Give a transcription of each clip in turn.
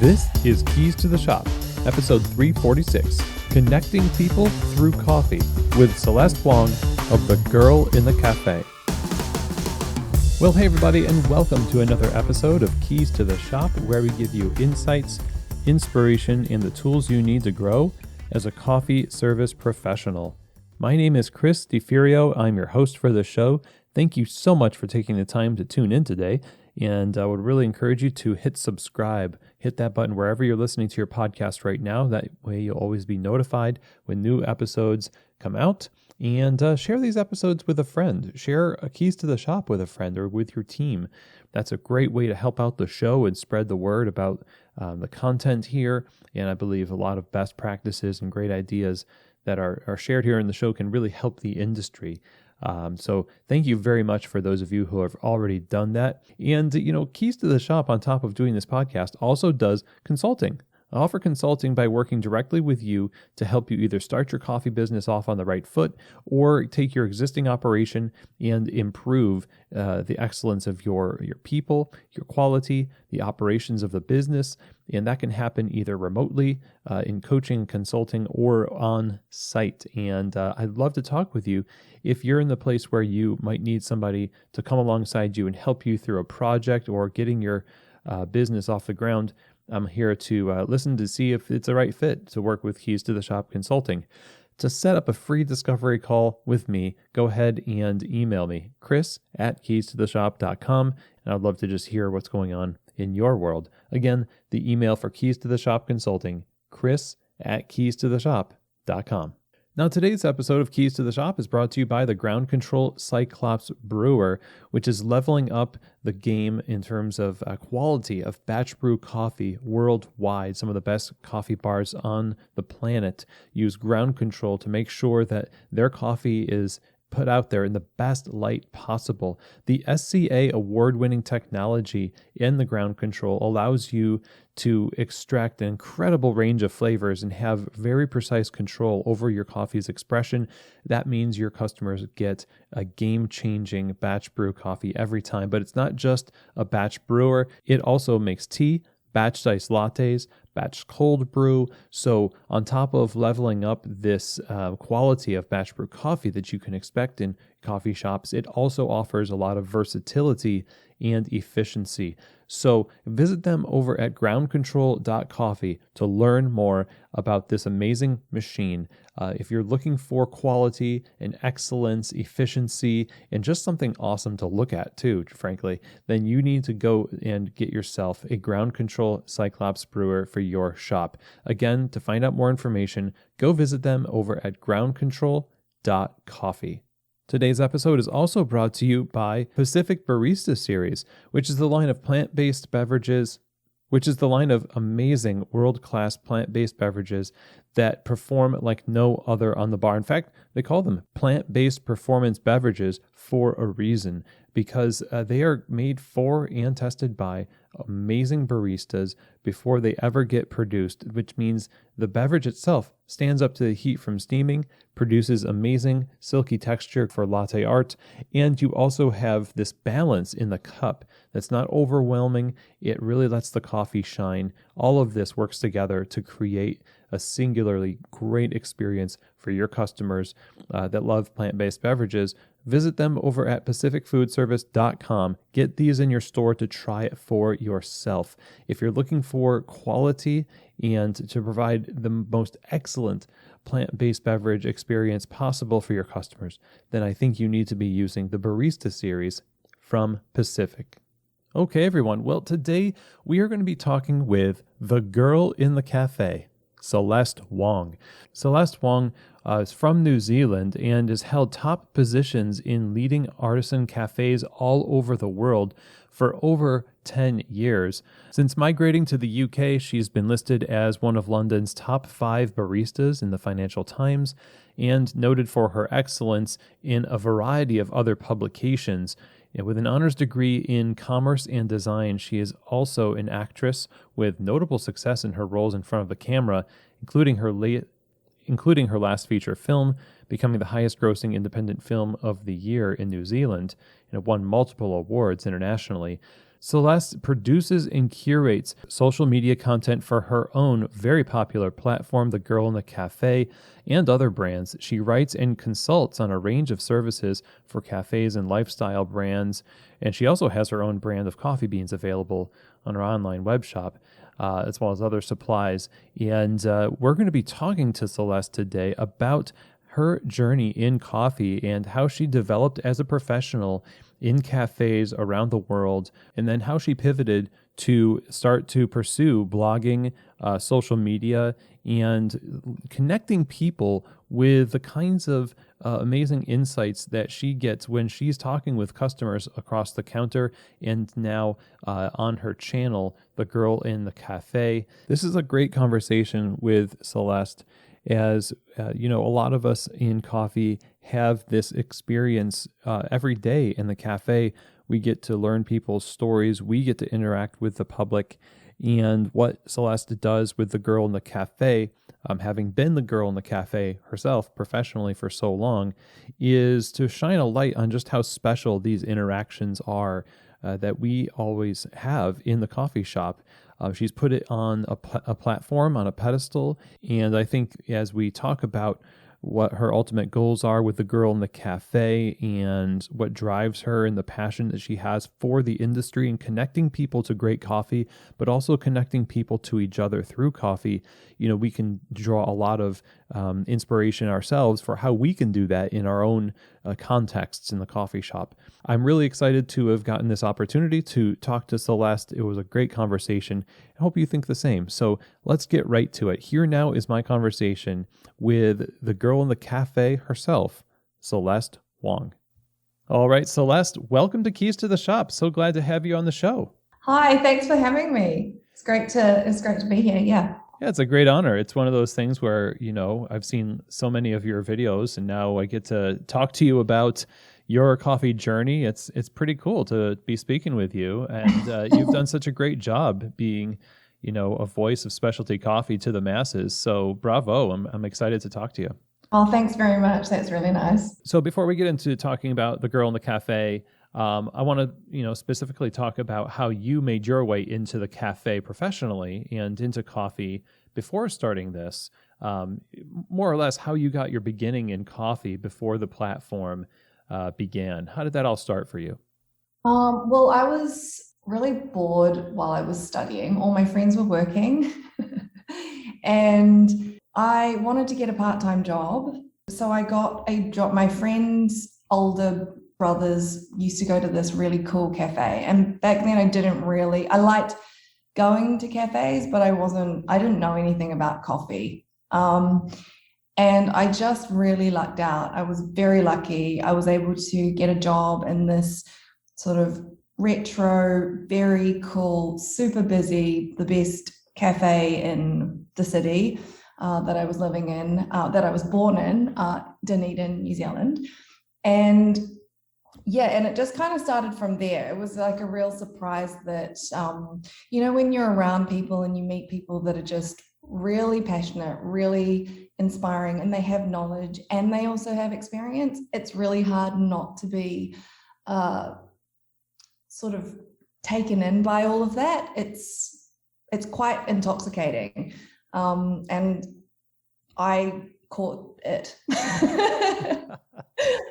This is Keys to the Shop, episode 346, Connecting People Through Coffee with Celeste Wong of The Girl in the Cafe. Well, hey everybody, and welcome to another episode of Keys to the Shop, where we give you insights, inspiration, and the tools you need to grow as a coffee service professional. My name is Chris DeFirio. I'm your host for the show. Thank you so much for taking the time to tune in today. And I would really encourage you to hit subscribe. Hit that button wherever you're listening to your podcast right now. That way you'll always be notified when new episodes come out. And share these episodes with a friend. Share a Keys to the Shop with a friend or with your team. That's a great way to help out the show and spread the word about the content here. And I believe a lot of best practices and great ideas that are shared here in the show can really help the industry. So thank you very much for those of you who have already done that. And, Keys to the Shop, on top of doing this podcast, also does consulting. I offer consulting by working directly with you to help you either start your coffee business off on the right foot or take your existing operation and improve the excellence of your people, your quality, the operations of the business. And that can happen either remotely in coaching, consulting, or on site. And I'd love to talk with you if you're in the place where you might need somebody to come alongside you and help you through a project or getting your business off the ground. I'm here to listen to see if it's a right fit to work with Keys to the Shop Consulting. To set up a free discovery call with me, go ahead and email me, chris@keystotheshop.com, and I'd love to just hear what's going on in your world. Again, the email for Keys to the Shop Consulting, chris@keystotheshop.com. Now, today's episode of Keys to the Shop is brought to you by the Ground Control Cyclops Brewer, which is leveling up the game in terms of quality of batch brew coffee worldwide. Some of the best coffee bars on the planet use Ground Control to make sure that their coffee is put out there in the best light possible. The SCA award-winning technology in the Ground Control allows you to extract an incredible range of flavors and have very precise control over your coffee's expression. That means your customers get a game-changing batch brew coffee every time. But it's not just a batch brewer. It also makes tea, batch iced lattes, batch cold brew. So on top of leveling up this quality of batch brew coffee that you can expect in coffee shops, it also offers a lot of versatility and efficiency. So visit them over at groundcontrol.coffee to learn more about this amazing machine. If you're looking for quality and excellence, efficiency, and just something awesome to look at too, frankly, then you need to go and get yourself a Ground Control Cyclops brewer for your shop. Again, to find out more information, go visit them over at groundcontrol.coffee. Today's episode is also brought to you by Pacific Barista Series, which is the line of plant-based beverages, which is the line of amazing world-class plant-based beverages that perform like no other on the bar. In fact, they call them plant-based performance beverages for a reason, because they are made for and tested by amazing baristas before they ever get produced, which means the beverage itself stands up to the heat from steaming, produces amazing silky texture for latte art, and you also have this balance in the cup that's not overwhelming. It really lets the coffee shine. All of this works together to create a singularly great experience for your customers that love plant-based beverages. Visit them over at pacificfoodservice.com. Get these in your store to try it for yourself. If you're looking for quality and to provide the most excellent plant-based beverage experience possible for your customers, then I think you need to be using the Barista series from Pacific. Okay, everyone. Well, today we are going to be talking with the girl in the cafe, Celeste Wong. Celeste Wong is from New Zealand and has held top positions in leading artisan cafes all over the world for over 10 years. Since migrating to the UK, she's been listed as one of London's top 5 baristas in the Financial Times and noted for her excellence in a variety of other publications. With an honors degree in commerce and design, she is also an actress with notable success in her roles in front of the camera, including her last feature film, becoming the highest-grossing independent film of the year in New Zealand, and it won multiple awards internationally. Celeste produces and curates social media content for her own very popular platform, The Girl in the Cafe, and other brands. She writes and consults on a range of services for cafes and lifestyle brands, and she also has her own brand of coffee beans available on her online web shop, as well as other supplies. And we're going to be talking to Celeste today about her journey in coffee and how she developed as a professional in cafes around the world, and then how she pivoted to start to pursue blogging, social media, and connecting people with the kinds of amazing insights that she gets when she's talking with customers across the counter and now on her channel, The Girl in the Cafe. This is a great conversation with Celeste. As a lot of us in coffee have this experience every day in the cafe. We get to learn people's stories. We get to interact with the public. And what Celeste does with The Girl in the Cafe, having been the girl in the cafe herself professionally for so long, is to shine a light on just how special these interactions are that we always have in the coffee shop. She's put it on a platform, on a pedestal, and I think as we talk about what her ultimate goals are with The Girl in the Cafe and what drives her and the passion that she has for the industry and connecting people to great coffee, but also connecting people to each other through coffee, we can draw a lot of inspiration ourselves for how we can do that in our own contexts in the coffee shop. I'm really excited to have gotten this opportunity to talk to Celeste. It was a great conversation. I hope you think the same. So let's get right to it. Here now is my conversation with the girl in the cafe herself, Celeste Wong. All right, Celeste, welcome to Keys to the Shop. So glad to have you on the show. Hi, thanks for having me. It's great to be here. Yeah. Yeah, it's a great honor. It's one of those things where, I've seen so many of your videos and now I get to talk to you about your coffee journey. It's pretty cool to be speaking with you. And you've done such a great job being, a voice of specialty coffee to the masses. So bravo. I'm excited to talk to you. Oh, thanks very much. That's really nice. So before we get into talking about The Girl in the Cafe, I want to, specifically talk about how you made your way into the cafe professionally and into coffee before starting this. More or less, how you got your beginning in coffee before the platform began. How did that all start for you? Well, I was really bored while I was studying. All my friends were working, and I wanted to get a part-time job. So I got a job. My friends' older brothers used to go to this really cool cafe. And back then I liked going to cafes, but I didn't know anything about coffee. And I just really lucked out. I was very lucky. I was able to get a job in this sort of retro, very cool, super busy, the best cafe in the city that I was living in, that I was born in, Dunedin, New Zealand. And it just kind of started from there. It was like a real surprise that, when you're around people and you meet people that are just really passionate, really inspiring, and they have knowledge and they also have experience, it's really hard not to be sort of taken in by all of that. It's quite intoxicating. And I caught it.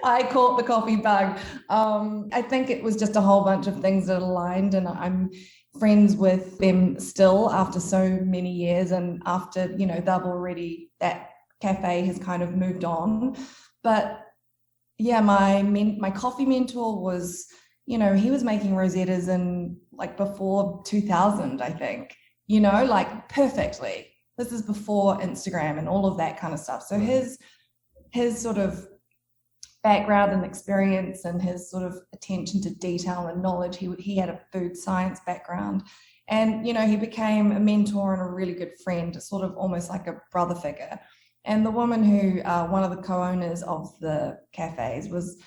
I caught the coffee bug. I think it was just a whole bunch of things that aligned, and I'm friends with them still after so many years, and after, that cafe has kind of moved on. But yeah, my coffee mentor was, he was making Rosettas in before 2000, I think, perfectly. This is before Instagram and all of that kind of stuff. So his sort of background and experience and his sort of attention to detail and knowledge, he had a food science background, and he became a mentor and a really good friend, sort of almost like a brother figure. And the woman who one of the co-owners of the cafes was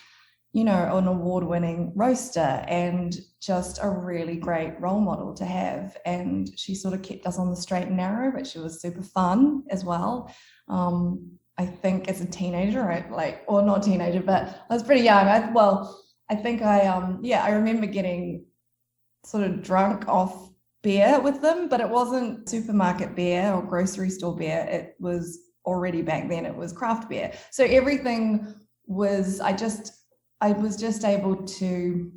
an award-winning roaster and just a really great role model to have. And she sort of kept us on the straight and narrow, but she was super fun as well. I think as a teenager, or not teenager, but I was pretty young. I remember getting sort of drunk off beer with them, but it wasn't supermarket beer or grocery store beer. It was already back then, it was craft beer. So everything was, I was just able to,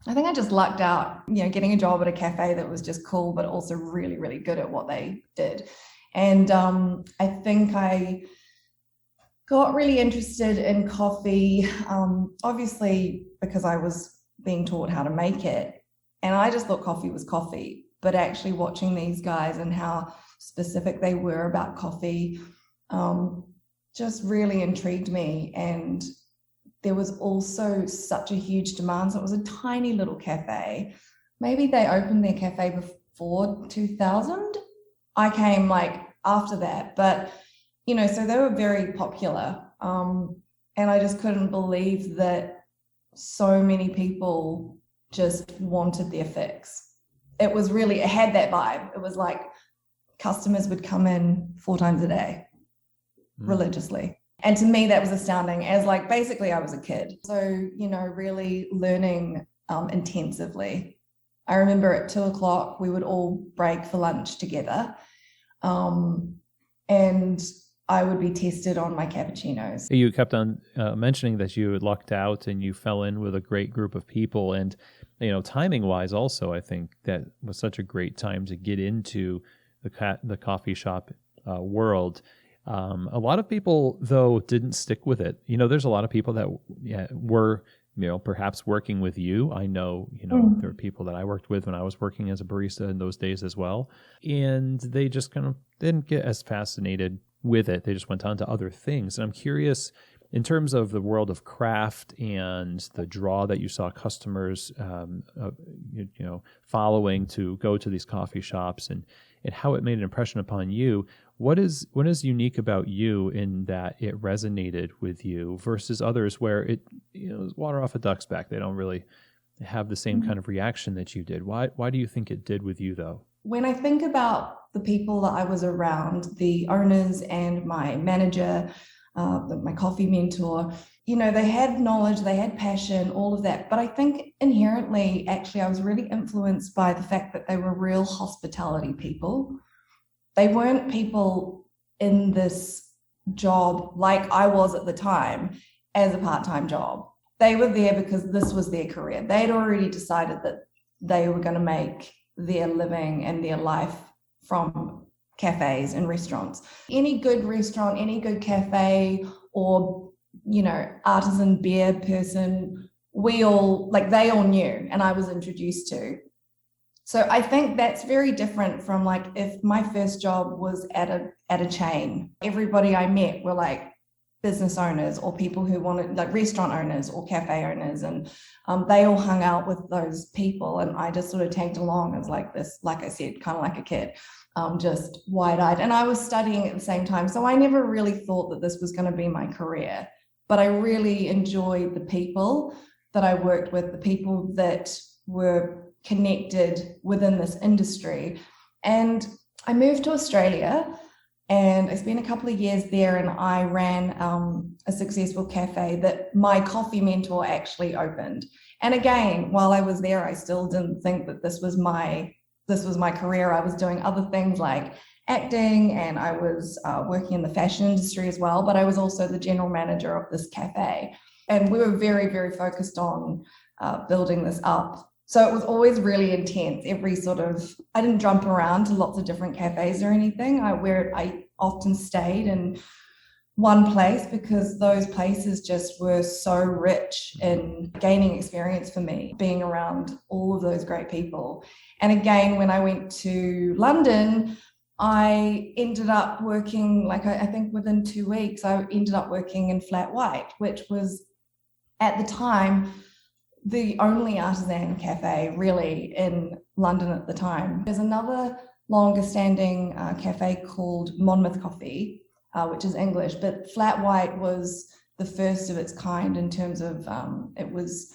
I think I just lucked out, getting a job at a cafe that was just cool, but also really, really good at what they did. And I think I got really interested in coffee, obviously because I was being taught how to make it. And I just thought coffee was coffee, but actually watching these guys and how specific they were about coffee just really intrigued me. And there was also such a huge demand. So it was a tiny little cafe. Maybe they opened their cafe before 2000. I came after that, but so they were very popular. And I just couldn't believe that so many people just wanted their fix. It had that vibe. It was like customers would come in 4 times a day religiously. And to me, that was astounding, as basically I was a kid. So, really learning intensively. I remember at 2:00, we would all break for lunch together. And I would be tested on my cappuccinos. You kept on mentioning that you lucked out and you fell in with a great group of people. And, timing wise also, I think that was such a great time to get into the coffee shop world. A lot of people, though, didn't stick with it. There's a lot of people that were, perhaps working with you. I know, there were people that I worked with when I was working as a barista in those days as well. And they just kind of didn't get as fascinated with it. They just went on to other things. And I'm curious, in terms of the world of craft and the draw that you saw customers, following to go to these coffee shops and how it made an impression upon you. What is unique about you in that it resonated with you versus others where it is water off a duck's back? They don't really have the same kind of reaction that you did. Why do you think it did with you, though? When I think about the people that I was around, the owners and my manager, my coffee mentor, they had knowledge, they had passion, all of that. But I think inherently, actually, I was really influenced by the fact that they were real hospitality people. They weren't people in this job like I was at the time as a part-time job. They were there because this was their career. They'd already decided that they were going to make their living and their life from cafes and restaurants. Any good restaurant, any good cafe, or artisan beer person, they all knew, and I was introduced to. So I think that's very different from if my first job was at a chain. Everybody I met were business owners or people who wanted restaurant owners or cafe owners, and they all hung out with those people, and I just sort of tagged along as this, like I said, kind of like a kid, just wide-eyed. And I was studying at the same time, so I never really thought that this was going to be my career, but I really enjoyed the people that I worked with, the people that were connected within this industry. And I moved to Australia and I spent a couple of years there, and I ran a successful cafe that my coffee mentor actually opened. And again, while I was there, I still didn't think that this was my career. I was doing other things like acting, and I was working in the fashion industry as well, but I was also the general manager of this cafe. And we were very, very focused on building this up. So it was always really intense. I didn't jump around to lots of different cafes or anything. I often stayed in one place because those places just were so rich in gaining experience for me, being around all of those great people. And again, when I went to London, I ended up working, I think within 2 weeks, I ended up working in Flat White, which was at the time the only artisan cafe really in London at the time. There's another longer standing cafe called Monmouth Coffee, which is English, but Flat White was the first of its kind in terms of it was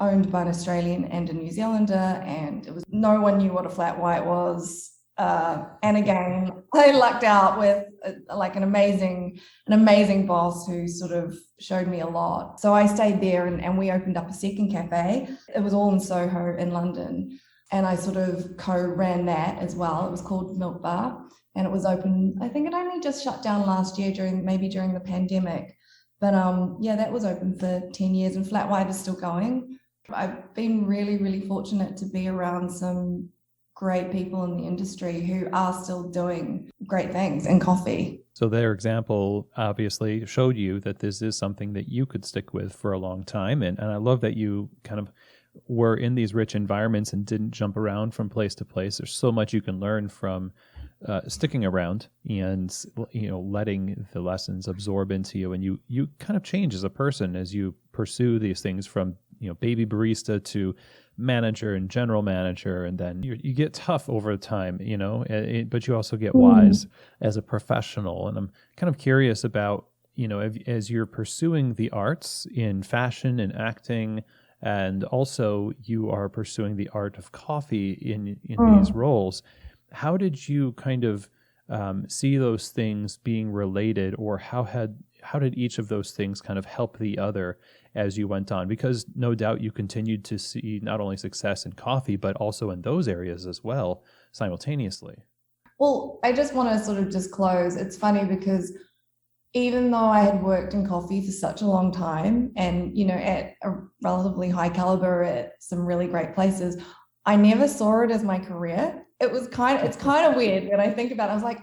owned by an Australian and a New Zealander, and no one knew what a flat white was. And again, I lucked out with an amazing boss who sort of showed me a lot. So I stayed there, and we opened up a second cafe. It was all in Soho in London. and I sort of co-ran that as well. It was called Milk Bar, and it was open. I think it only just shut down last year during the pandemic. But yeah, that was open for 10 years, and Flat White is still going. I've been really, really fortunate to be around some great people in the industry who are still doing great things in coffee. So their example obviously showed you that this is something that you could stick with for a long time. And I love that you kind of were in these rich environments and didn't jump around from place to place. There's so much you can learn from sticking around and, letting the lessons absorb into you. And you kind of change as a person as you pursue these things from, baby barista to manager and general manager. And then you get tough over time, but you also get wise as a professional. And I'm kind of curious about, as you're pursuing the arts in fashion and acting, and also you are pursuing the art of coffee in these roles, how did you kind of see those things being related, or how did each of those things kind of help the other as you went on? Because no doubt you continued to see not only success in coffee, but also in those areas as well simultaneously. Well, I just want to sort of disclose, it's funny because even though I had worked in coffee for such a long time and, at a relatively high caliber at some really great places, I never saw it as my career. It's kind of weird when I think about it. I was like,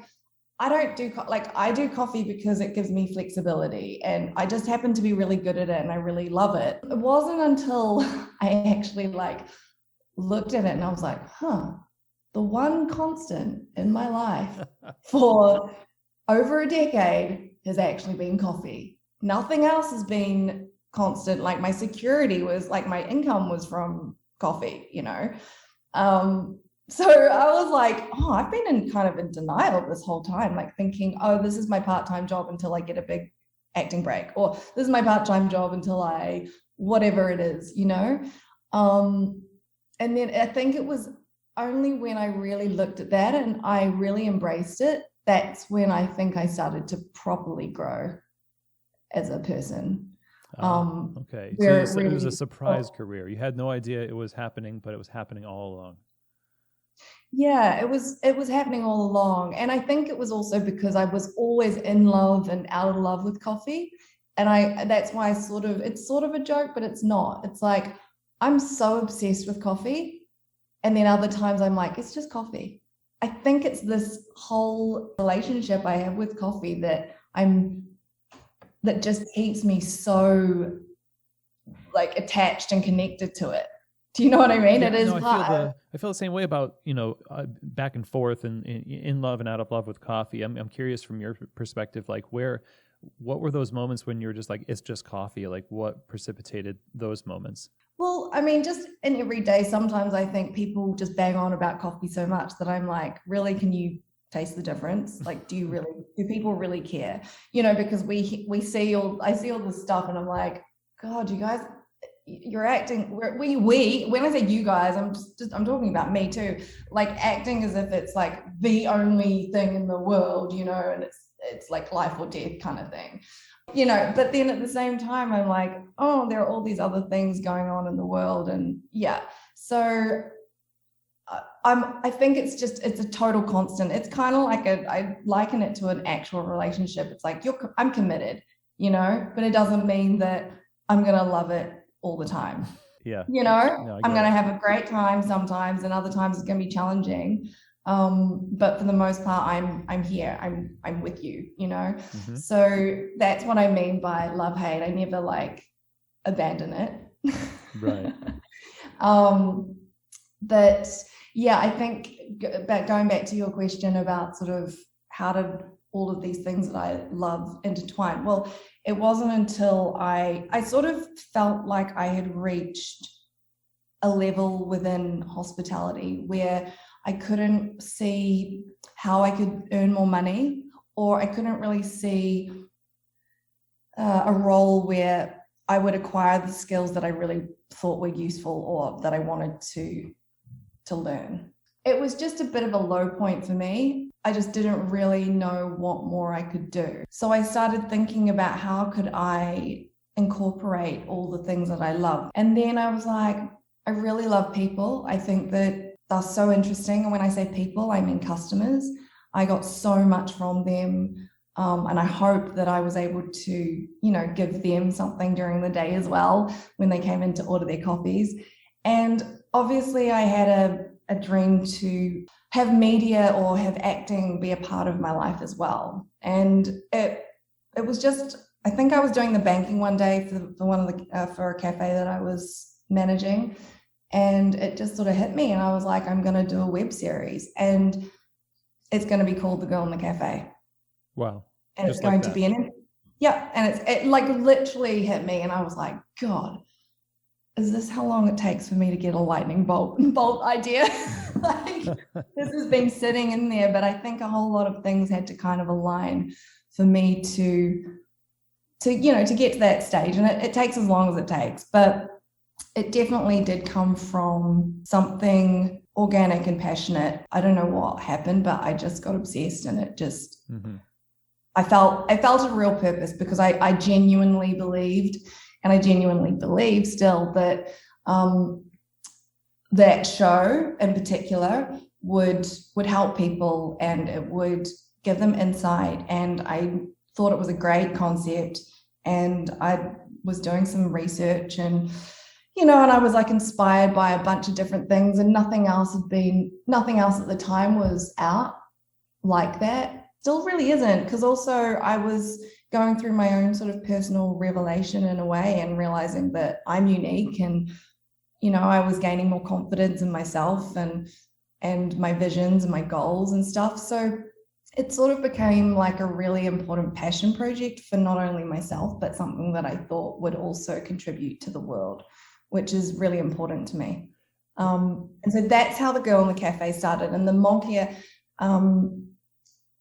I do coffee because it gives me flexibility, and I just happen to be really good at it and I really love it. It wasn't until I actually looked at it and I was like, the one constant in my life for over a decade has actually been coffee. Nothing else has been constant. Like my security was my income was from coffee, So I was like, I've been in denial this whole time, thinking, this is my part-time job until I get a big acting break, or this is my part-time job until I, whatever it is, And then I think it was only when I really looked at that and I really embraced it, that's when I think I started to properly grow as a person. Okay. So it was a surprise career. You had no idea it was happening, but it was happening all along. Yeah, it was happening all along. And I think it was also because I was always in love and out of love with coffee. And that's why it's sort of a joke, but it's not. It's like, I'm so obsessed with coffee. And then other times I'm like, it's just coffee. I think it's this whole relationship I have with coffee that just keeps me so attached and connected to it. Do you know what I mean? Yeah, it is hard. I feel the same way about, back and forth and in love and out of love with coffee. I'm curious from your perspective, what were those moments when you were just like, it's just coffee? What precipitated those moments? Well, I mean, just in every day, sometimes I think people just bang on about coffee so much that I'm like, really, can you taste the difference? Do people really care? Because I see all this stuff and I'm like, God, you guys, you're acting, when I say you guys, I'm talking about me too, acting as if it's the only thing in the world, and it's life or death kind of thing, but then at the same time, I'm like, there are all these other things going on in the world. And yeah, so I think it's a total constant. It's kind of I liken it to an actual relationship. It's I'm committed, but it doesn't mean that I'm going to love it all the time. Yeah. No, I'm going to have a great time sometimes, and other times it's going to be challenging. But for the most part, I'm here. I'm with you, Mm-hmm. So that's what I mean by love, hate. I never abandon it. Right. But yeah, I think going back to your question about sort of how did all of these things that I love intertwine? Well, it wasn't until I sort of felt like I had reached a level within hospitality where I couldn't see how I could earn more money, or I couldn't really see a role where I would acquire the skills that I really thought were useful or that I wanted to learn. It was just a bit of a low point for me. I just didn't really know what more I could do. So I started thinking about how could I incorporate all the things that I love. And then I was like, I really love people. I think that they're so interesting. And when I say people, I mean customers. I got so much from them. And I hope that I was able to, you know, give them something during the day as well when they came in to order their coffees. And obviously I had a dream to have media or have acting be a part of my life as well. And it was just, I think I was doing the banking one day for a cafe that I was managing, and it just sort of hit me, and I was like, I'm going to do a web series, and it's going to be called The Girl in the Cafe. Wow. And it's going to be and it like literally hit me, and I was like, God, is this how long it takes for me to get a lightning bolt idea? Like, this has been sitting in there, but I think a whole lot of things had to kind of align for me to you know, to get to that stage. And it takes as long as it takes, but it definitely did come from something organic and passionate. I don't know what happened, but I just got obsessed, and it just, I felt a real purpose, because I genuinely believed, and I genuinely believe still, that that show in particular would help people, and it would give them insight. And I thought it was a great concept, and I was doing some research, and you know, and I was like inspired by a bunch of different things, and nothing else at the time was out like that. Still really isn't, because also I was going through my own sort of personal revelation in a way, and realizing that I'm unique, and you know, I was gaining more confidence in myself and my visions and my goals and stuff. So it sort of became like a really important passion project for not only myself, but something that I thought would also contribute to the world, which is really important to me. And so that's how The Girl in the Cafe started. And the Monkia,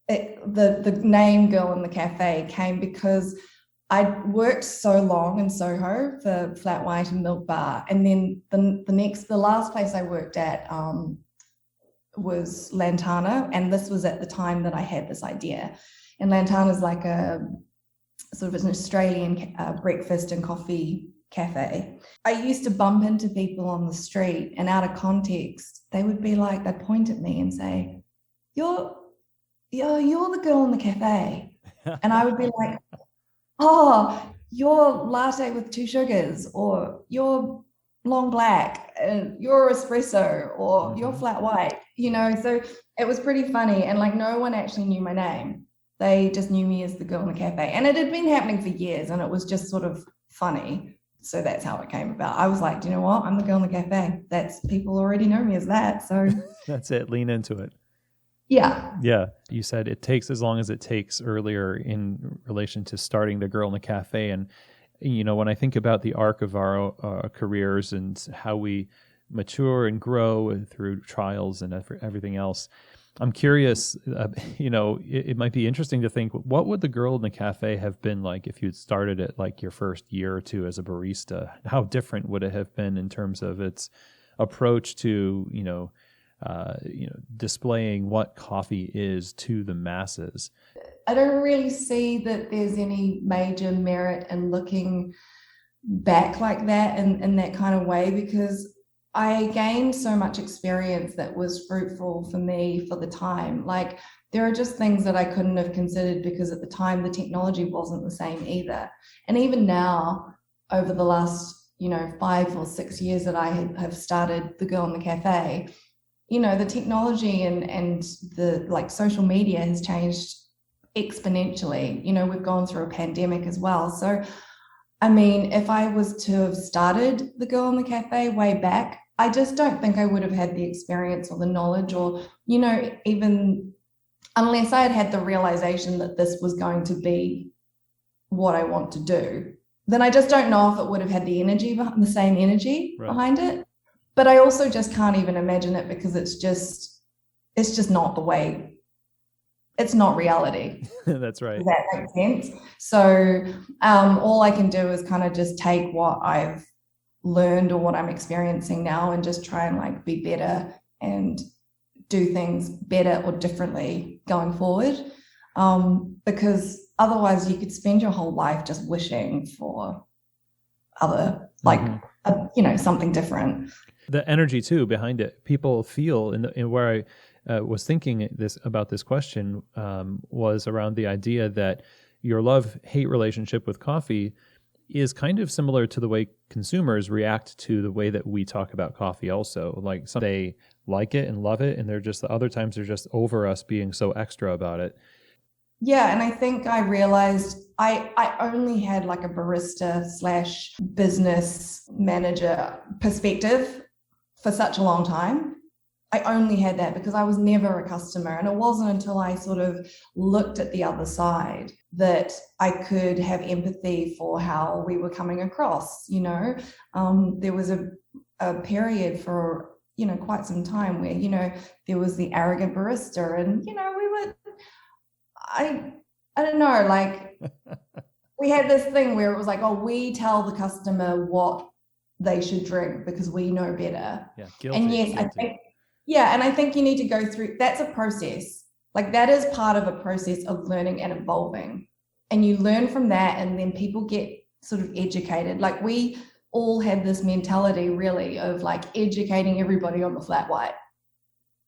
the name Girl in the Cafe came because I worked so long in Soho for Flat White and Milk Bar. And then the last place I worked at was Lantana. And this was at the time that I had this idea. And Lantana is like a sort of an Australian breakfast and coffee cafe. I used to bump into people on the street, and out of context, they would be like, they'd point at me and say, you're the girl in the cafe. And I would be like, oh, you're latte with 2 sugars, or you're long black, and you're espresso, or you're flat white, you know. So it was pretty funny, and like no one actually knew my name. They just knew me as the girl in the cafe, and it had been happening for years, and it was just sort of funny. So that's how it came about. I was like, do you know what? I'm the girl in the cafe. That's, people already know me as that. So that's it. Lean into it. Yeah. Yeah. You said it takes as long as it takes earlier in relation to starting the Girl in the Cafe. And, you know, when I think about the arc of our careers and how we mature and grow through trials and everything else, I'm curious, you know, it might be interesting to think, what would the Girl in the Cafe have been like if you'd started it like your first year or two as a barista? How different would it have been in terms of its approach to, displaying what coffee is to the masses? I don't really see that there's any major merit in looking back like that in that kind of way, because I gained so much experience that was fruitful for me for the time. Like, there are just things that I couldn't have considered, because at the time the technology wasn't the same either. And even now, over the last, 5 or 6 years that I have started the Girl in the Cafe, the technology and the like social media has changed exponentially. We've gone through a pandemic as well. So, I mean, if I was to have started the Girl in the Cafe way back, I just don't think I would have had the experience or the knowledge, or, even unless I had had the realization that this was going to be what I want to do, then I just don't know if it would have had the same energy behind it. But I also just can't even imagine it, because it's just not the way, it's not reality. That's right. Does that make sense? So all I can do is kind of just take what I've learned or what I'm experiencing now, and just try and like be better and do things better or differently going forward. Because otherwise you could spend your whole life just wishing for other, like, something different. The energy too behind it. People feel in where I was thinking about this question was around the idea that your love-hate relationship with coffee is kind of similar to the way consumers react to the way that we talk about coffee also. Like some they like it and love it, and they're just the other times they're just over us being so extra about it. Yeah, and I think I realized I only had like a barista slash business manager perspective for such a long time. I only had that because I was never a customer. And it wasn't until I sort of looked at the other side that I could have empathy for how we were coming across, you know. There was a period for, you know, quite some time where, you know, there was the arrogant barista and, you know, we were, I don't know, like we had this thing where it was like, oh, we tell the customer what they should drink because we know better. Yeah, guilty, and yes, guilty. I think you need to go through, that's a process. Like that is part of a process of learning and evolving. And you learn from that and then people get sort of educated. Like we all had this mentality really of like educating everybody on the flat white.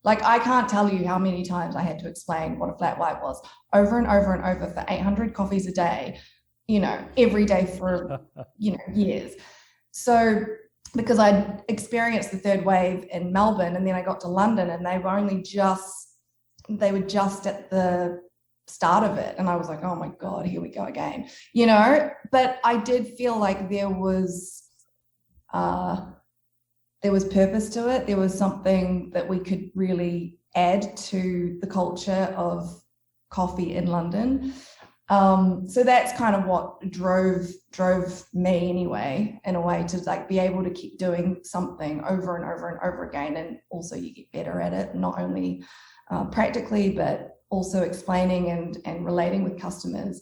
Like I can't tell you how many times I had to explain what a flat white was over and over and over for 800 coffees a day, you know, every day for, you know, years. So because I'd experienced the third wave in Melbourne and then I got to London and they were just at the start of it. And I was like, oh my God, here we go again, you know, but I did feel like there was purpose to it. There was something that we could really add to the culture of coffee in London. So that's kind of what drove me anyway, in a way, to like be able to keep doing something over and over and over again. And also you get better at it, not only practically, but also explaining and relating with customers.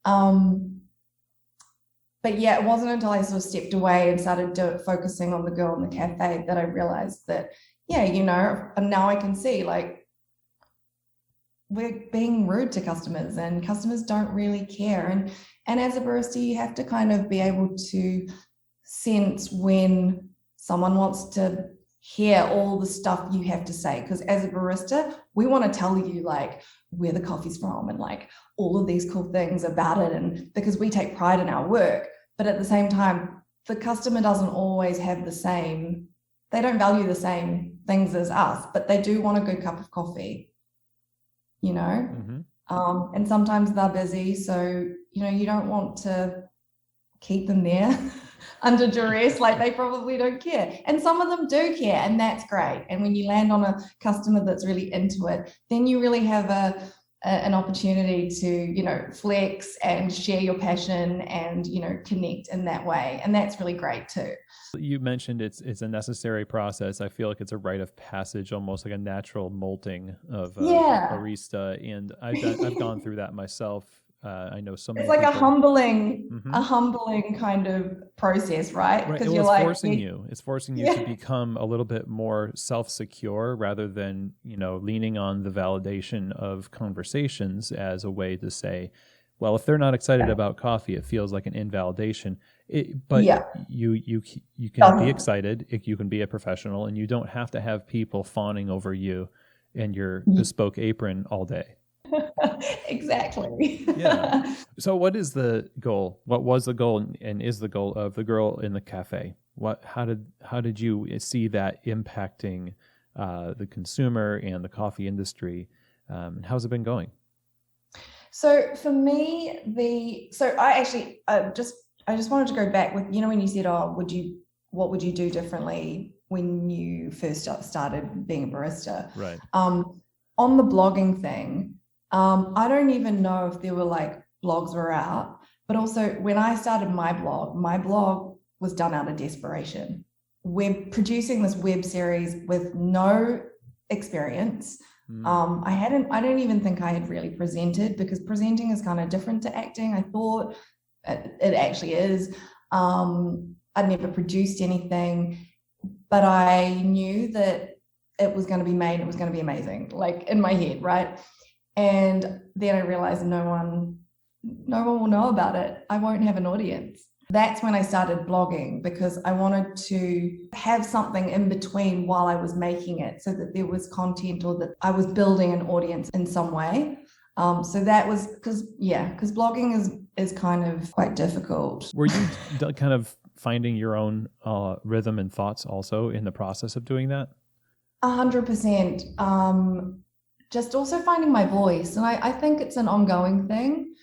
But yeah, it wasn't until I sort of stepped away and started focusing on the girl in the cafe that I realized that, yeah, you know, and now I can see like we're being rude to customers and customers don't really care. And as a barista, you have to kind of be able to sense when someone wants to hear all the stuff you have to say. Because as a barista, we want to tell you like where the coffee's from and like all of these cool things about it. And because we take pride in our work, but at the same time, the customer doesn't always have they don't value the same things as us, but they do want a good cup of coffee, you know? Mm-hmm. And sometimes they're busy. So, you know, you don't want to keep them there under duress, like they probably don't care. And some of them do care, and that's great. And when you land on a customer that's really into it, then you really have an opportunity to, you know, flex and share your passion and, you know, connect in that way. And that's really great too. You mentioned it's a necessary process. I feel like it's a rite of passage, almost like a natural molting of a barista. And I've gone through that myself. I know so many. It's like people. a humbling kind of process, right? Because you're like it's forcing you to become a little bit more self-secure rather than, you know, leaning on the validation of conversations as a way to say, well, if they're not excited about coffee, it feels like an invalidation. But you can be excited, you can be a professional, and you don't have to have people fawning over you and your bespoke apron all day. Exactly. Yeah. So what is the goal? What was the goal and is the goal of the girl in the cafe? How did you see that impacting the consumer and the coffee industry? How's it been going? So for me, I just wanted to go back with, you know, when you said, what would you do differently when you first started being a barista? Right. On the blogging thing, I don't even know if there were like blogs were out, but also when I started my blog was done out of desperation. We're producing this web series with no experience. I don't even think I had really presented, because presenting is kind of different to acting. I thought it actually is. I'd never produced anything, but I knew that it was going to be made. It was going to be amazing, like in my head, right? And then I realized no one will know about it. I won't have an audience. That's when I started blogging, because I wanted to have something in between while I was making it, so that there was content, or that I was building an audience in some way. So that was because blogging is kind of quite difficult. Were you kind of finding your own rhythm and thoughts also in the process of doing that? 100%. Just also finding my voice. And I think it's an ongoing thing,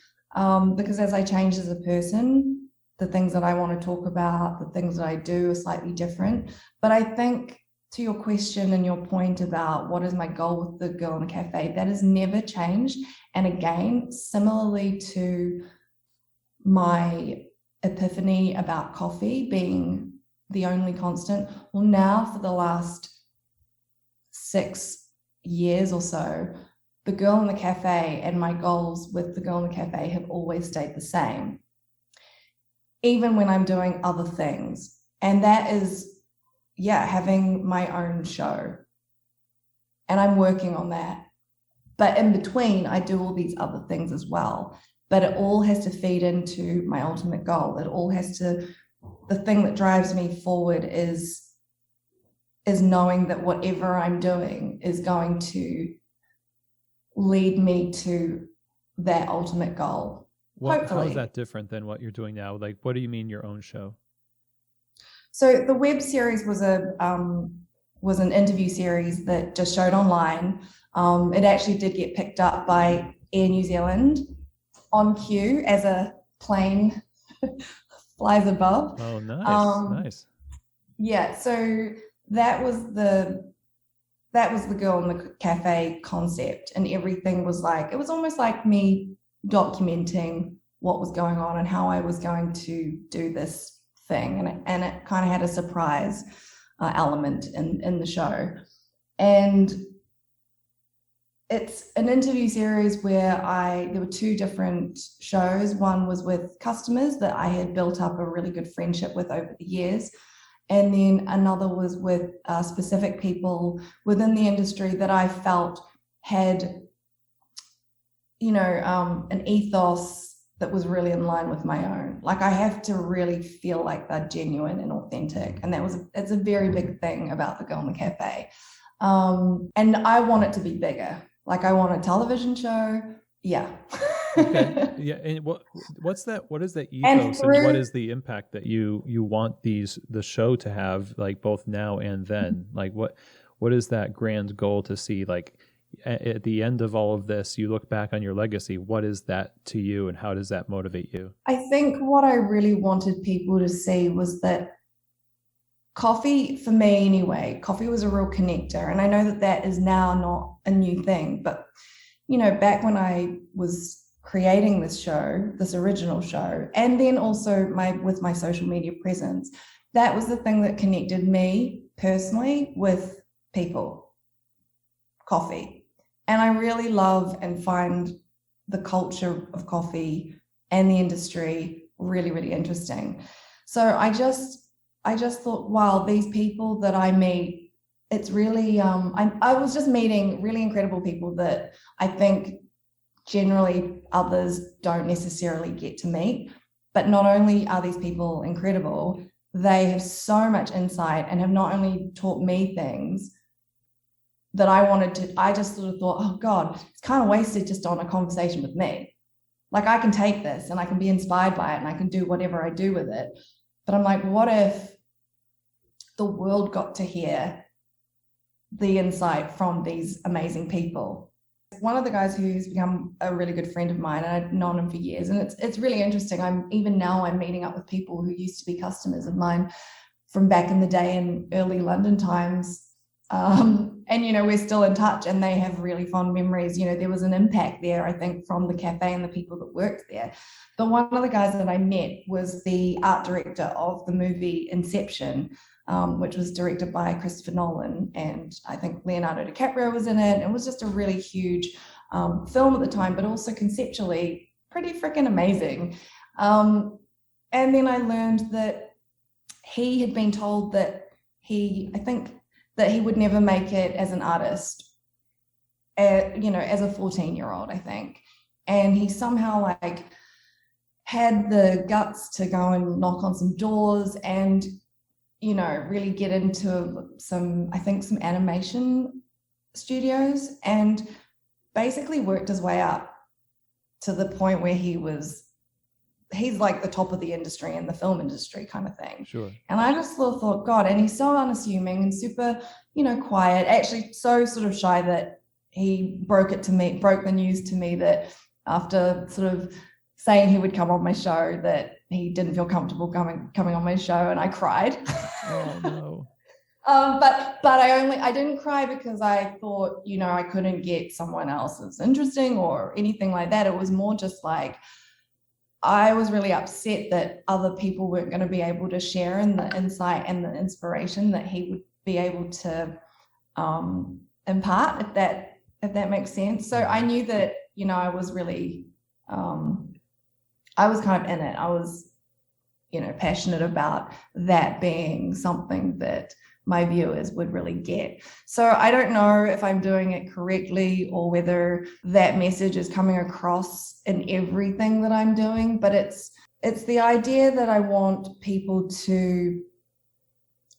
because as I change as a person, the things that I want to talk about, the things that I do are slightly different. But I think, to your question and your point about what is my goal with the Girl in the Cafe, that has never changed. And again, similarly to my epiphany about coffee being the only constant, well, now for the last 6 years or so, the Girl in the Cafe and my goals with the Girl in the Cafe have always stayed the same, even when I'm doing other things. And that is, having my own show. And I'm working on that. But in between, I do all these other things as well. But it all has to feed into my ultimate goal. It all has to, the thing that drives me forward is knowing that whatever I'm doing is going to lead me to that ultimate goal. Hopefully. How is that different than what you're doing now? Like, what do you mean your own show? So the web series was an interview series that just showed online. It actually did get picked up by Air New Zealand on cue as a plane flies above. Oh, nice, nice. Yeah, so that was the Girl in the Cafe concept, and everything was like, it was almost like me documenting what was going on and how I was going to do this thing, and it kind of had a surprise element in the show. And it's an interview series where there were 2 different shows. One was with customers that I had built up a really good friendship with over the years. And then another was with specific people within the industry that I felt had, an ethos that was really in line with my own. Like, I have to really feel like they're genuine and authentic. And it's a very big thing about the Girl in the Cafe. And I want it to be bigger. Like, I want a television show. Yeah. Okay. Yeah. And what's that? What is that ethos, and what is the impact that you want the show to have, like, both now and then? Like, what is that grand goal to see? Like, at the end of all of this, you look back on your legacy. What is that to you, and how does that motivate you? I think what I really wanted people to see was that coffee, for me anyway, coffee was a real connector. And I know that is now not a new thing, but back when I was creating this original show, and then also with my social media presence, that was the thing that connected me personally with people, coffee. And I really love and find the culture of coffee and the industry really, really interesting. So I just thought, wow, these people that I meet, it's really, I was just meeting really incredible people that I think generally others don't necessarily get to meet. But not only are these people incredible, they have so much insight and have not only taught me things that I just sort of thought, oh God, it's kind of wasted just on a conversation with me. Like, I can take this and I can be inspired by it and I can do whatever I do with it. But I'm like, what if the world got to hear the insight from these amazing people? One of the guys who's become a really good friend of mine, and I've known him for years, and it's really interesting. I'm meeting up with people who used to be customers of mine from back in the day in early London times. And we're still in touch, and they have really fond memories. There was an impact there, I think, from the cafe and the people that worked there. But one of the guys that I met was the art director of the movie Inception, which was directed by Christopher Nolan, and I think Leonardo DiCaprio was in it. It was just a really huge film at the time, but also conceptually pretty freaking amazing. And then I learned that he had been told that he would never make it as an artist, as a 14-year-old, I think. And he somehow had the guts to go and knock on some doors and, really get into some animation studios, and basically worked his way up to the point where he's like the top of the industry in the film industry kind of thing. Sure. And I just thought, God, and he's so unassuming and super, quiet, actually so sort of shy that he broke the news to me that after sort of saying he would come on my show, that he didn't feel comfortable coming on my show, and I cried. Oh no. But I didn't cry because I thought, I couldn't get someone else that's interesting or anything like that. It was more just like, I was really upset that other people weren't going to be able to share in the insight and the inspiration that he would be able to impart, if that makes sense. So I knew that, I was really, I was kind of in it. I was, passionate about that being something that my viewers would really get. So I don't know if I'm doing it correctly or whether that message is coming across in everything that I'm doing, but it's the idea that I want people to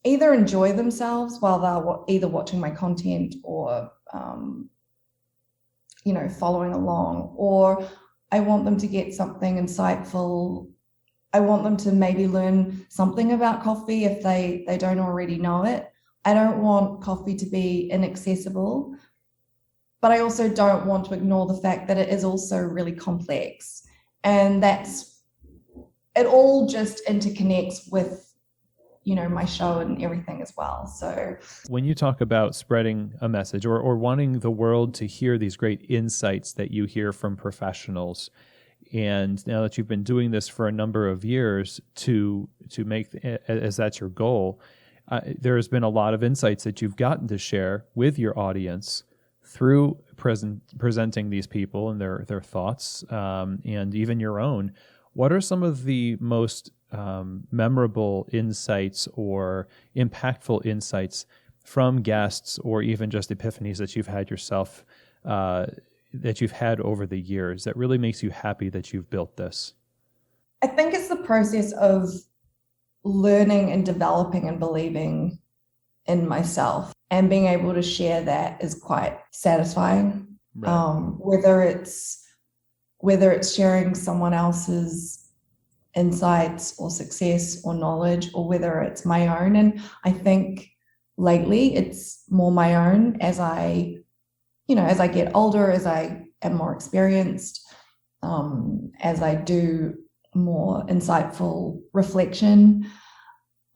either enjoy themselves while they're either watching my content or, following along, or I want them to get something insightful. I want them to maybe learn something about coffee if they don't already know it. I don't want coffee to be inaccessible, but I also don't want to ignore the fact that it is also really complex. And it all just interconnects with, my show and everything as well. So when you talk about spreading a message or wanting the world to hear these great insights that you hear from professionals, and now that you've been doing this for a number of years to make, as that's your goal, there has been a lot of insights that you've gotten to share with your audience through presenting these people and their thoughts, and even your own. What are some of the most memorable insights or impactful insights from guests, or even just epiphanies that you've had yourself, that you've had over the years, that really makes you happy that you've built this? I think it's the process of learning and developing and believing in myself, and being able to share that is quite satisfying. Right. Whether it's sharing someone else's insights or success or knowledge, or whether it's my own. And I think lately it's more my own as I get older, as I am more experienced, as I do more insightful reflection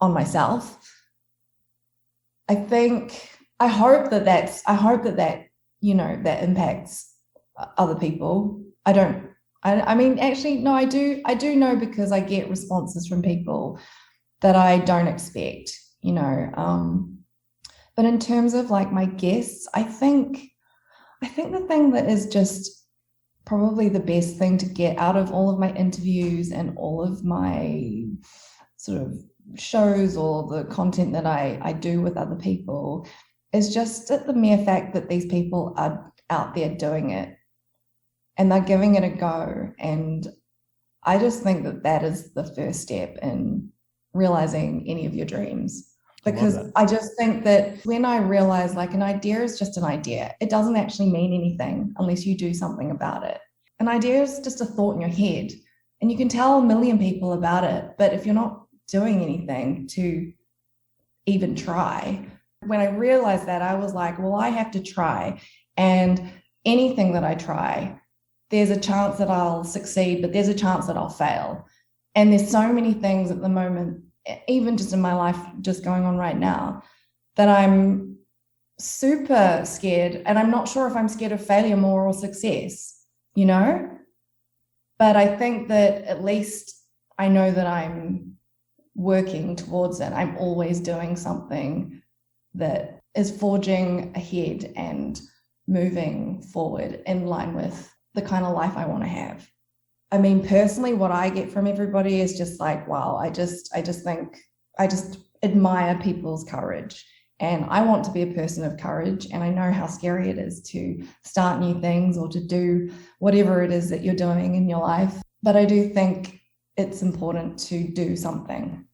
on myself. I hope that that impacts other people. I do know, because I get responses from people that I don't expect, but in terms of like my guests, I think the thing that is just probably the best thing to get out of all of my interviews and all of my sort of shows or the content that I do with other people is just the mere fact that these people are out there doing it and they're giving it a go. And I just think that is the first step in realizing any of your dreams. Because I just think that when I realize like an idea is just an idea, it doesn't actually mean anything unless you do something about it. An idea is just a thought in your head, and you can tell a million people about it, but if you're not doing anything to even try, when I realized that, I was like, well, I have to try. And anything that I try, there's a chance that I'll succeed, but there's a chance that I'll fail. And there's so many things at the moment, even just in my life, just going on right now, that I'm super scared, and I'm not sure if I'm scared of failure more or success, but I think that at least I know that I'm working towards it. I'm always doing something that is forging ahead and moving forward in line with the kind of life I want to have. I mean, personally, what I get from everybody is just like, wow, I just admire people's courage. And I want to be a person of courage. And I know how scary it is to start new things or to do whatever it is that you're doing in your life. But I do think it's important to do something.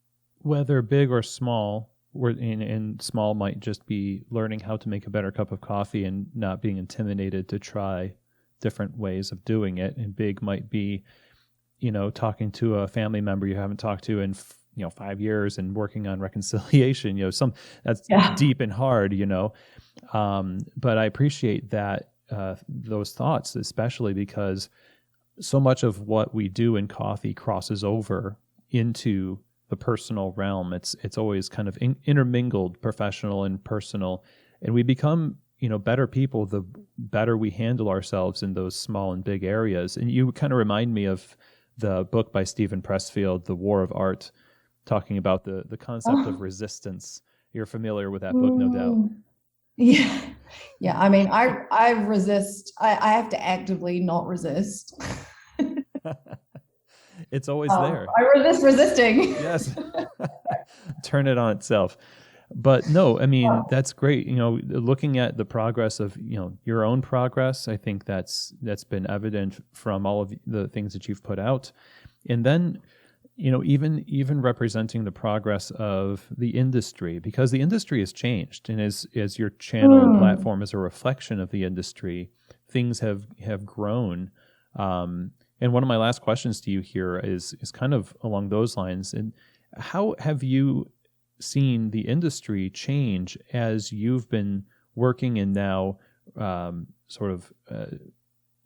Whether big or small, and small might just be learning how to make a better cup of coffee and not being intimidated to try different ways of doing it. And big might be, talking to a family member you haven't talked to in 5 years and working on reconciliation. Some that's deep and hard. But I appreciate that those thoughts, especially because so much of what we do in coffee crosses over into the personal realm. It's always kind of intermingled, professional and personal, and we become better people the better we handle ourselves in those small and big areas. And you kind of remind me of the book by Stephen Pressfield, The War of Art, talking about the concept of resistance. You're familiar with that book, no doubt. Yeah. I mean, I resist. I have to actively not resist. It's always there. I resist resisting. Yes. Turn it on itself. But no, I mean, that's great. Looking at the progress of, your own progress, I think that's been evident from all of the things that you've put out. And then, even representing the progress of the industry, because the industry has changed. And as your channel and platform is a reflection of the industry, things have grown. And one of my last questions to you here is kind of along those lines. And how have you seen the industry change as you've been working and now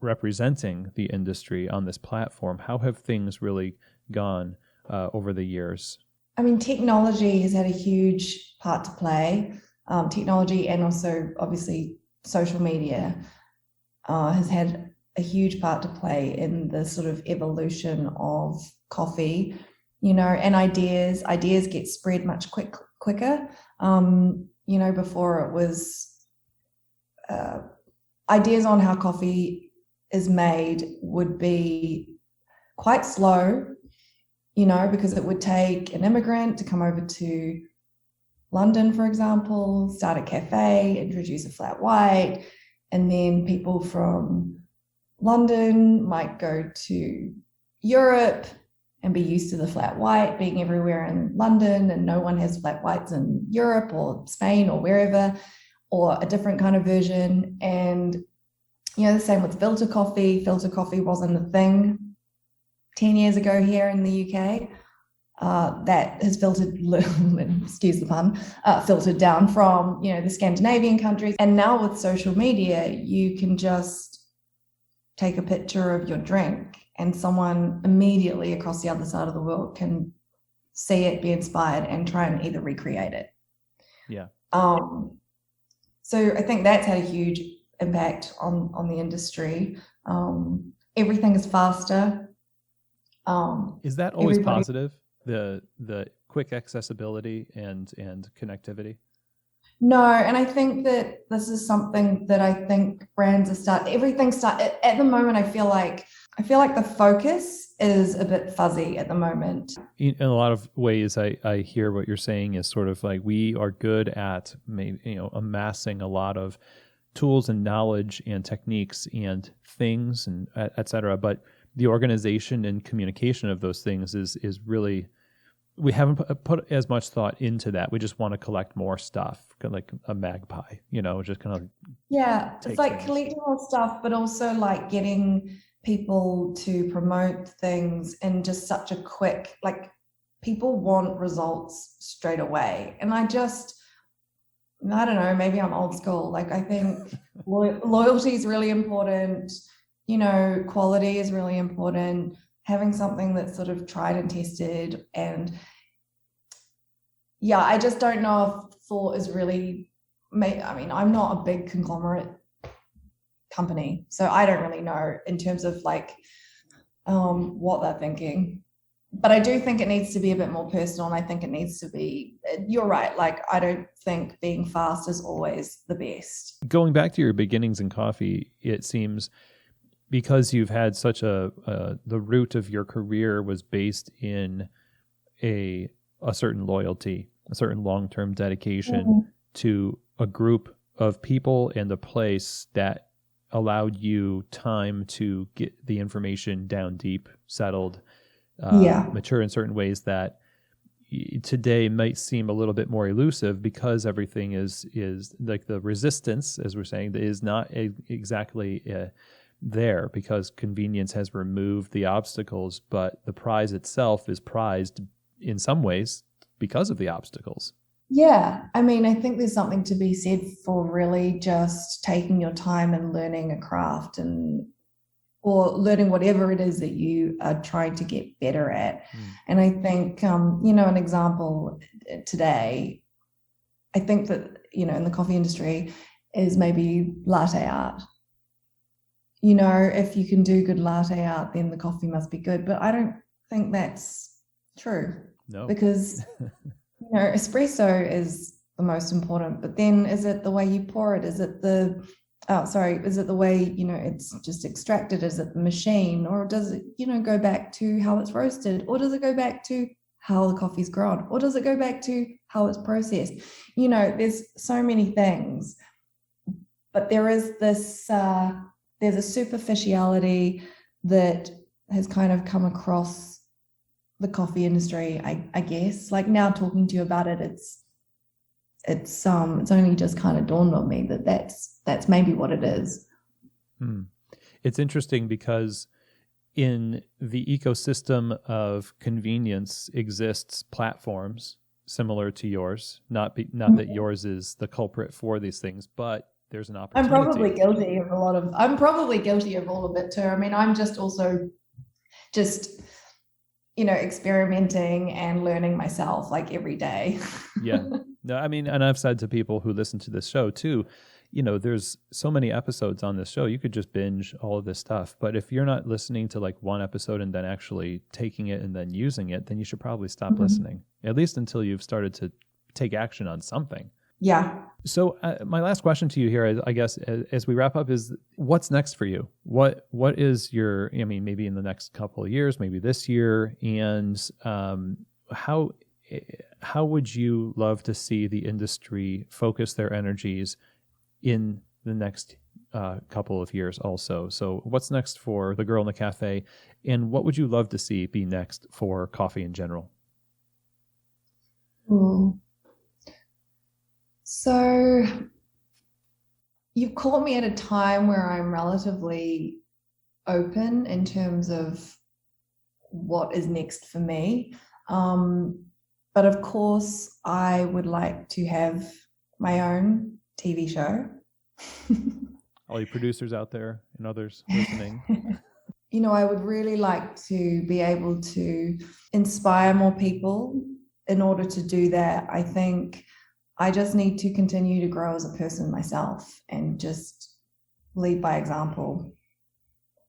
representing the industry on this platform? How have things really gone over the years? I mean, technology has had a huge part to play. Technology and also obviously social media has had a huge part to play in the sort of evolution of coffee, and ideas get spread much quicker. Before it was ideas on how coffee is made would be quite slow, because it would take an immigrant to come over to London, for example, start a cafe, introduce a flat white, and then people from London might go to Europe and be used to the flat white being everywhere in London, and no one has flat whites in Europe or Spain or wherever, or a different kind of version. And the same with filter coffee. Filter coffee wasn't a thing 10 years ago here in the UK. That has filtered, excuse the pun, filtered down from the Scandinavian countries. And now with social media, you can just take a picture of your drink and someone immediately across the other side of the world can see it, be inspired, and try and either recreate it. Yeah. So I think that's had a huge impact on the industry. Everything is faster. Is that always positive? The quick accessibility and connectivity? No, and I think that this is something that I think brands are at the moment. I feel like the focus is a bit fuzzy at the moment. In a lot of ways, I hear what you're saying is sort of like we are good at amassing a lot of tools and knowledge and techniques and things and et cetera, but the organization and communication of those things is really, we haven't put as much thought into that. We just want to collect more stuff, like a magpie, just kind of. Yeah, it's like collecting more stuff, but also like getting people to promote things in just such a quick, like people want results straight away. And I don't know, maybe I'm old school. Like I think loyalty is really important. Quality is really important. Having something that's sort of tried and tested. And I just don't know if thought is really, I'm not a big conglomerate company, so I don't really know in terms of like what they're thinking. But I do think it needs to be a bit more personal, and I think it needs to be, you're right, like I don't think being fast is always the best. Going back to your beginnings in coffee, it seems because you've had such the root of your career was based in a certain loyalty, a certain long-term dedication to a group of people and a place that allowed you time to get the information down deep, settled, Yeah. mature in certain ways that today might seem a little bit more elusive because everything is like the resistance, as we're saying, is not exactly there because convenience has removed the obstacles, but the prize itself is prized in some ways because of the obstacles. Yeah. I mean, I think there's something to be said for really just taking your time and learning a craft or learning whatever it is that you are trying to get better at. And I think, an example today, I think that, in the coffee industry is maybe latte art. If you can do good latte art, then the coffee must be good. But I don't think that's true. No. Because, espresso is the most important, but then is it the way you pour it? Is it the way, it's just extracted? Is it the machine? Or does it, go back to how it's roasted? Or does it go back to how the coffee's grown? Or does it go back to how it's processed? There's so many things, but there is this, there's a superficiality that has kind of come across the coffee industry, I guess. Like now talking to you about it, it's only just kind of dawned on me that that's maybe what it is. It's interesting because in the ecosystem of convenience exists platforms similar to yours. Not that yours is the culprit for these things, but there's an opportunity. I'm probably guilty of all of it too. I mean, I'm just also experimenting and learning myself like every day. Yeah. No, I mean, and I've said to people who listen to this show too, there's so many episodes on this show. You could just binge all of this stuff. But if you're not listening to like one episode and then actually taking it and then using it, then you should probably stop listening, at least until you've started to take action on something. Yeah. So my last question to you here, is, I guess, as we wrap up, is what's next for you? What is your, maybe in the next couple of years, maybe this year, and how would you love to see the industry focus their energies in the next couple of years also? So what's next for The Girl in the Cafe, and what would you love to see be next for coffee in general? So you've caught me at a time where I'm relatively open in terms of what is next for me. But of course, I would like to have my own TV show. All you producers out there and others listening. I would really like to be able to inspire more people. In order to do that, I think I just need to continue to grow as a person myself and just lead by example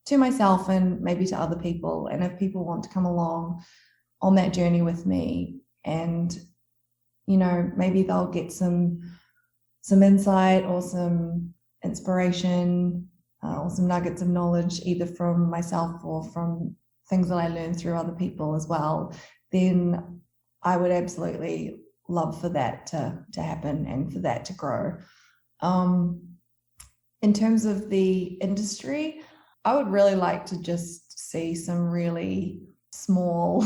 to myself and maybe to other people. And if people want to come along on that journey with me, and maybe they'll get some insight or some inspiration or some nuggets of knowledge either from myself or from things that I learned through other people as well, then I would absolutely love for that to happen and for that to grow. In terms of the industry, I would really like to just see some really small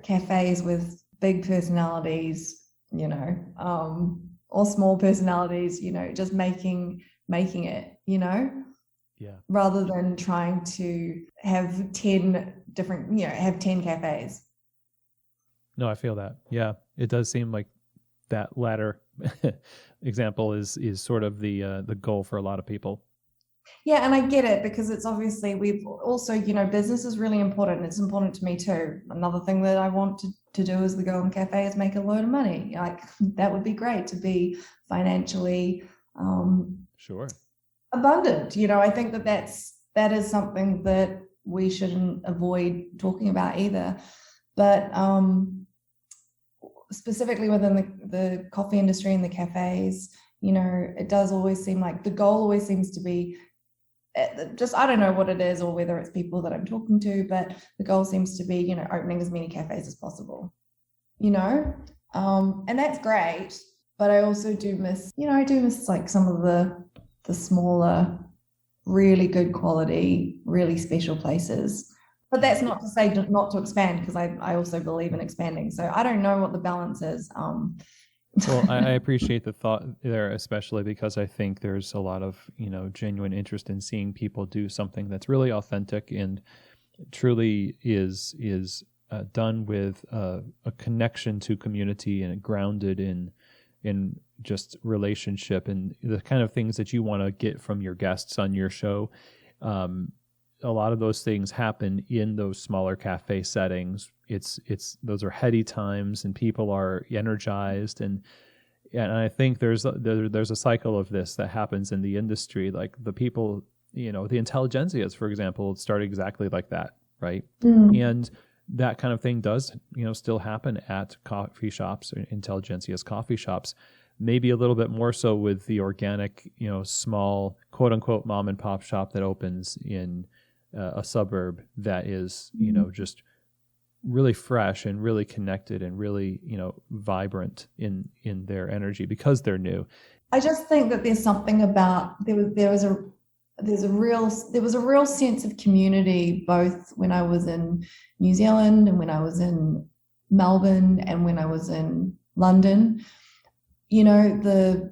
cafes with big personalities, or small personalities, just making it, Yeah. rather than trying to have 10 different, have 10 cafes. No, I feel that. Yeah, it does seem like that latter example is sort of the goal for a lot of people. Yeah, and I get it because it's obviously we've also, business is really important. It's important to me too. Another thing that I want to do as the Girl in the Cafe is make a load of money. Like that would be great to be financially Sure. abundant. I think that is something that we shouldn't avoid talking about either. But specifically within the coffee industry and the cafes, it does always seem like the goal always seems to be just, I don't know what it is or whether it's people that I'm talking to, but the goal seems to be, opening as many cafes as possible, and that's great. But I also do miss, like some of the smaller, really good quality, really special places. But that's not to say not to expand, because I also believe in expanding. So I don't know what the balance is. Well, I appreciate the thought there, especially because I think there's a lot of, genuine interest in seeing people do something that's really authentic and truly is done with a connection to community and grounded in just relationship and the kind of things that you want to get from your guests on your show. A lot of those things happen in those smaller cafe settings. Those are heady times and people are energized, and I think there's a cycle of this that happens in the industry. Like the people, the intelligentsias, for example, start exactly like that, right? And that kind of thing does, still happen at coffee shops, or intelligentsias coffee shops. Maybe a little bit more so with the organic, small quote unquote mom and pop shop that opens in a suburb that is, just really fresh and really connected and really, vibrant in their energy because they're new. I just think that there's something about there was a real sense of community, both when I was in New Zealand and when I was in Melbourne and when I was in London. The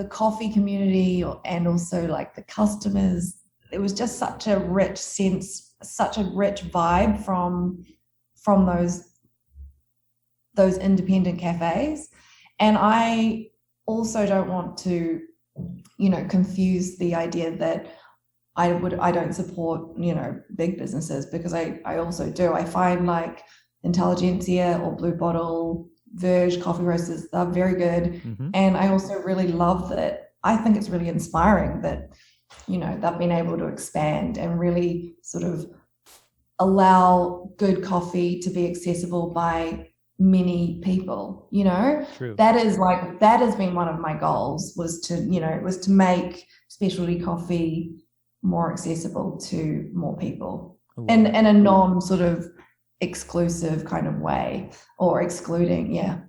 coffee community and also like the customers. It was just such a rich sense, such a rich vibe from those independent cafes. And I also don't want to, confuse the idea that I don't support, big businesses, because I also do. I find like Intelligentsia or Blue Bottle, Verge coffee roasters, they're very good. And I also really love that. I think it's really inspiring that they've been able to expand and really sort of allow good coffee to be accessible by many people. True. That has been one of my goals, was to make specialty coffee more accessible to more people in a non sort of exclusive kind of way, or excluding. I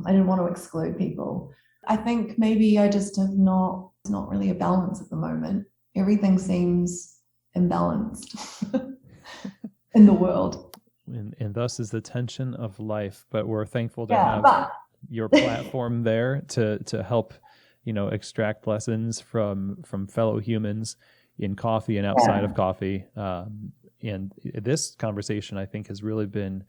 didn't want to exclude people. I think maybe I just have not really a balance at the moment. Everything seems imbalanced in the world. And thus is the tension of life. But we're thankful to have your platform there to help, extract lessons from fellow humans in coffee and outside of coffee. And this conversation, I think, has really been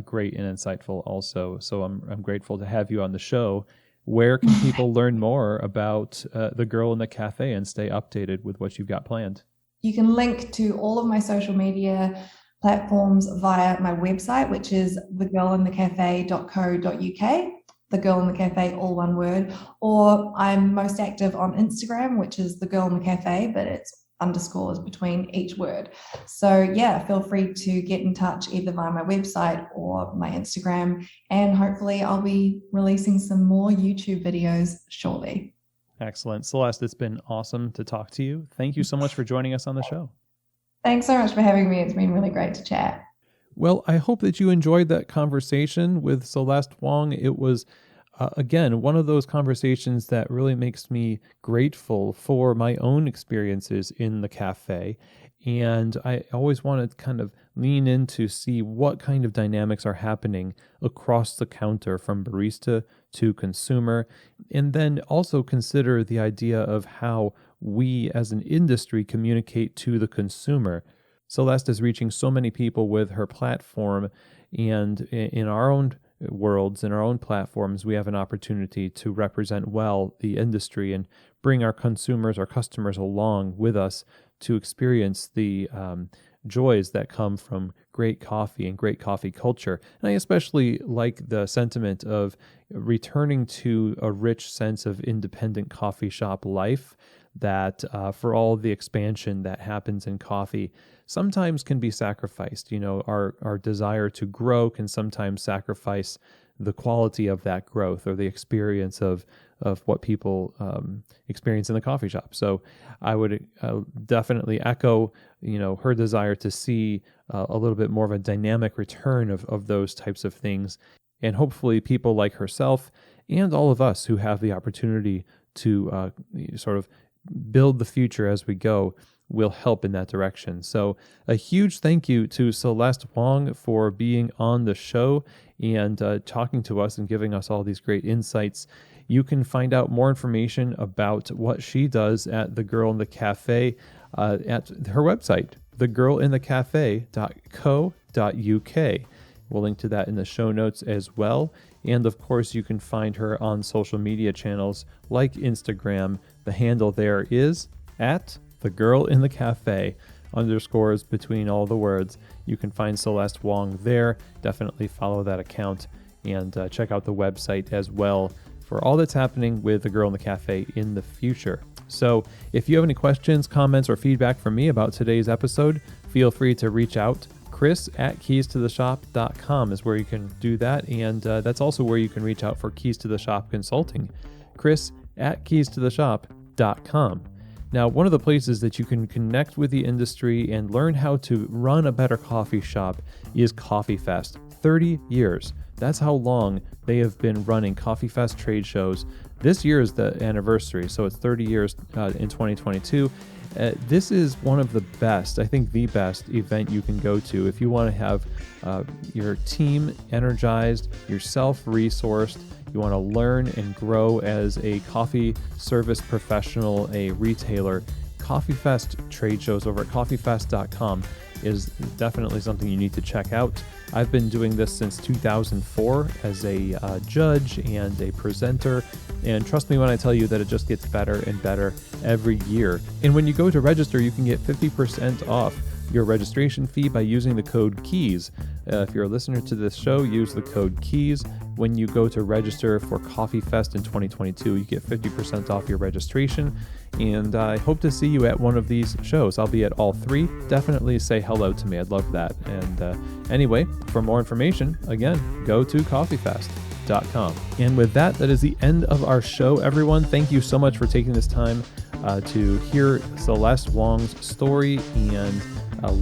great and insightful also. So I'm grateful to have you on the show. Where can people learn more about The Girl in the Cafe and stay updated with what you've got planned? You can link to all of my social media platforms via my website, which is thegirlinthecafe.co.uk. The Girl in the Cafe, all one word. Or I'm most active on Instagram, which is The Girl in the Cafe, but it's underscores between each word. So feel free to get in touch either via my website or my Instagram, and hopefully I'll be releasing some more YouTube videos shortly. Excellent. Celeste, it's been awesome to talk to you. Thank you so much for joining us on the show. Thanks so much for having me. It's been really great to chat. Well, I hope that you enjoyed that conversation with Celeste Wong. It was again, one of those conversations that really makes me grateful for my own experiences in the cafe. And I always want to kind of lean in to see what kind of dynamics are happening across the counter from barista to consumer. And then also consider the idea of how we as an industry communicate to the consumer. Celeste is reaching so many people with her platform, and in our own worlds, in our own platforms, we have an opportunity to represent well the industry and bring our consumers, our customers along with us to experience the joys that come from great coffee and great coffee culture. And I especially like the sentiment of returning to a rich sense of independent coffee shop life that for all the expansion that happens in coffee sometimes can be sacrificed. Our desire to grow can sometimes sacrifice the quality of that growth or the experience of what people experience in the coffee shop. So I would definitely echo, her desire to see a little bit more of a dynamic return of those types of things. And hopefully people like herself and all of us who have the opportunity to sort of build the future as we go will help in that direction. So a huge thank you to Celeste Wong for being on the show and talking to us and giving us all these great insights. You can find out more information about what she does at The Girl in the Cafe at her website, thegirlinthecafe.co.uk. We'll link to that in the show notes as well. And of course, you can find her on social media channels like Instagram. The handle there is at @thegirlinthecafe, underscores between all the words. You can find Celeste Wong there. Definitely follow that account and check out the website as well for all that's happening with The Girl in the Cafe in the future. So if you have any questions, comments, or feedback from me about today's episode, feel free to reach out. Chris@keystotheshop.com is where you can do that. And that's also where you can reach out for Keys to the Shop consulting. Chris@keystotheshop.com. Now, one of the places that you can connect with the industry and learn how to run a better coffee shop is Coffee Fest. 30 years. That's how long they have been running Coffee Fest trade shows. This year is the anniversary, so it's 30 years in 2022. This is one of the best, I think the best event you can go to if you want to have your team energized, yourself resourced, you want to learn and grow as a coffee service professional, a retailer. Coffee Fest trade shows over at coffeefest.com is definitely something you need to check out. I've been doing this since 2004 as a judge and a presenter, and trust me when I tell you that it just gets better and better every year. And when you go to register, you can get 50% off your registration fee by using the code KEYS. If you're a listener to this show, use the code KEYS. When you go to register for Coffee Fest in 2022, you get 50% off your registration. And I hope to see you at one of these shows. I'll be at all three. Definitely say hello to me. I'd love that. And anyway, for more information, again, go to coffeefest.com. And with that, that is the end of our show, everyone. Thank you so much for taking this time to hear Celeste Wong's story and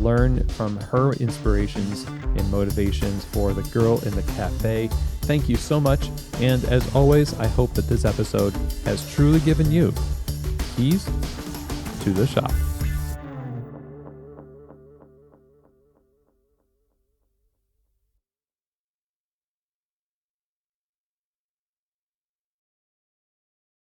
learn from her inspirations and motivations for The Girl in the Cafe. Thank you so much. And as always, I hope that this episode has truly given you keys to the shop.